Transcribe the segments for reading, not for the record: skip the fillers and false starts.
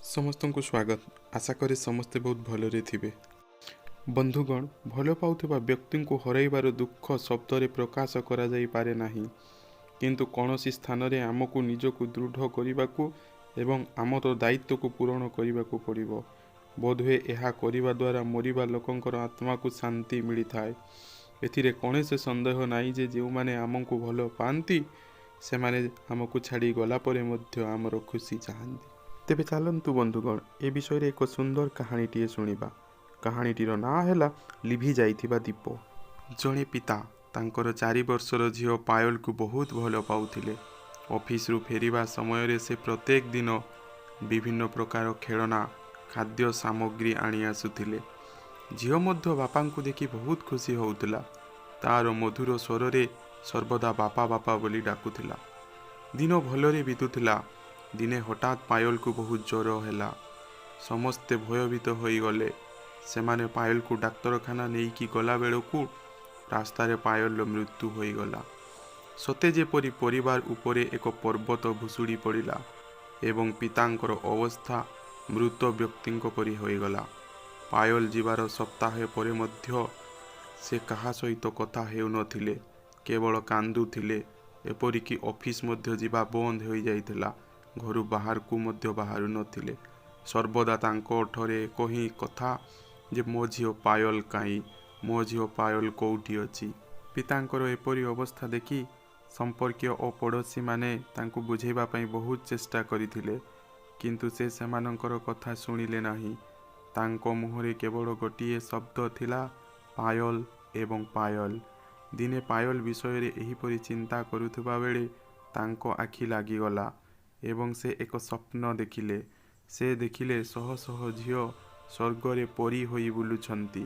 समस्त को स्वागत। आशा करी समस्ते बहुत भलरे थिबे। बंधुगण, भल पाउथिबा व्यक्ति को हरइबार दुख शब्द प्रकाश करा जाई पारे नाही, किंतु कौनसी स्थान रे आमको निजको दृढ़ करने एवं आमर दायित्व को पूरण करने को पड़िबो। बोधहुए यह करने द्वारा मरिबा लोकंकर आत्मा को शांति मिली थाए। एथिरे कौनसी संदेह नाई जे जो माने आमको भल पाती से माने आमको छाड़ी गला परे मध्य आमर खुशी चाहती। तेबे चलतु बंधुगण, ए विषय रे एक सुंदर कहानीटीए शुणिबा। कहानीटीर नाँ है लिभि जाइथिबा दीप। जड़े पिता तांकर 4 वर्षर झील पायल को बहुत भल पाउथिले। ऑफिस रु फेरिबा समय रे से प्रत्येक दिन विभिन्न प्रकार खेलना खाद्य सामग्री आनी आसुथिले। झील मध्य बापा को देखि बहुत खुशी होउतला। तार मधुर स्वर रे सर्वदा बापा बापा बोली डाकुथिला। दिन भलरे बीतुथिला। दिने हठात पायल को बहुत ज्वर हैला। समस्ते भयभीत हो गले। सेमाने पायल को डाक्तरखाना नहीं कि गला बेलू रास्तार पायल मृत्यु हो गला। सते जेपरी परिवार उपरे एक पर्वत भुशुड़ी पड़ा एवं पितांकर अवस्था मृत व्यक्ति परी हो गला। पायल जीवार सप्ताह पर मध्य से कहा सहित कथा हेउ नथिले, केवल कांदुथिले। एपरिकी ऑफिस मध्य जीवा बंद हो जाइथिला। घर बाहर को मध्य बाहर नथिले। सर्वदा तांको ओठरे एक ही कथा जे मो झील पायल काई, मो झील पायल कौटी अछि। पितांकर एपरी अवस्था देखि संपर्कीय और पड़ोशी माने तांको बुझेबा पई बहुत चेष्टा करिथिले, किंतु से सेमानंकर कथा सुनिले नाही। तांको मुहरे केवल गोटिए शब्द थिला, पायल एवं पायल। दिने पायल विषय रे एहिपरि चिंता करुथबा बेले तांको आखि लागिगला एवं से एक स्वप्न देखिले। से देखिले शह शह झील स्वर्गरे परी होई बुलुछंती।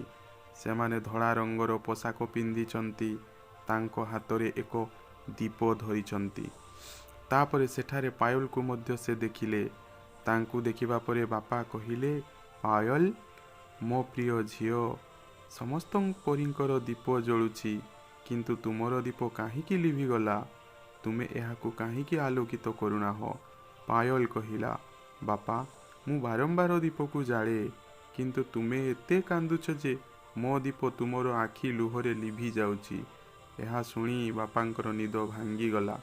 सेमाने धड़ा रंगर पोशाक पिंधिछंती। तांको हातरे एक दीप धरिछंती। तापरे सेठारे पायल को मध्य से देखिले। तांको देखिबा परे बापा कहिले, पायल मो प्रिय झील, समस्त परींकर दीप जलुछि, किंतु तुमर दीप काहीकि लिभिगला? तुमे एहाकु काहीकि आलोकित करुना हो? पायल कहिला, बापा मु बारंबार दीप को जाळे, किंतु तुमे एते कांदुछ जे मो दीप तुमर आखि लुहरे लिभि जाउछि। एहा सुनी बापांकर निद भांगी गला।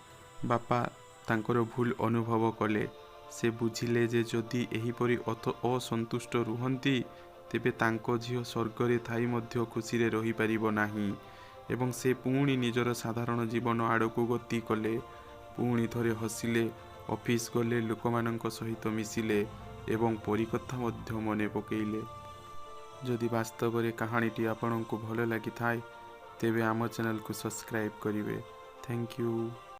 बापा तांकर भूल अनुभव कले। से बुझिले जे जदि एहिपरि असंतुष्ट रुहंती तेबे तांको झील स्वर्गरे थाई मध्य खुशी रे रही पारिबो नाही एवं से पुणी निजर साधारण जीवन आड़कू गति कले। पुणी थरे हसिले, ऑफिस गले, लोकमानंक सहित मिसिले एवं परिकथा मध्य मने पकेइले। जदि वास्तव रे कहानीटी आपनक भल लागि थाए तेबे आम चैनल को सब्सक्राइब करिवे। Thank you.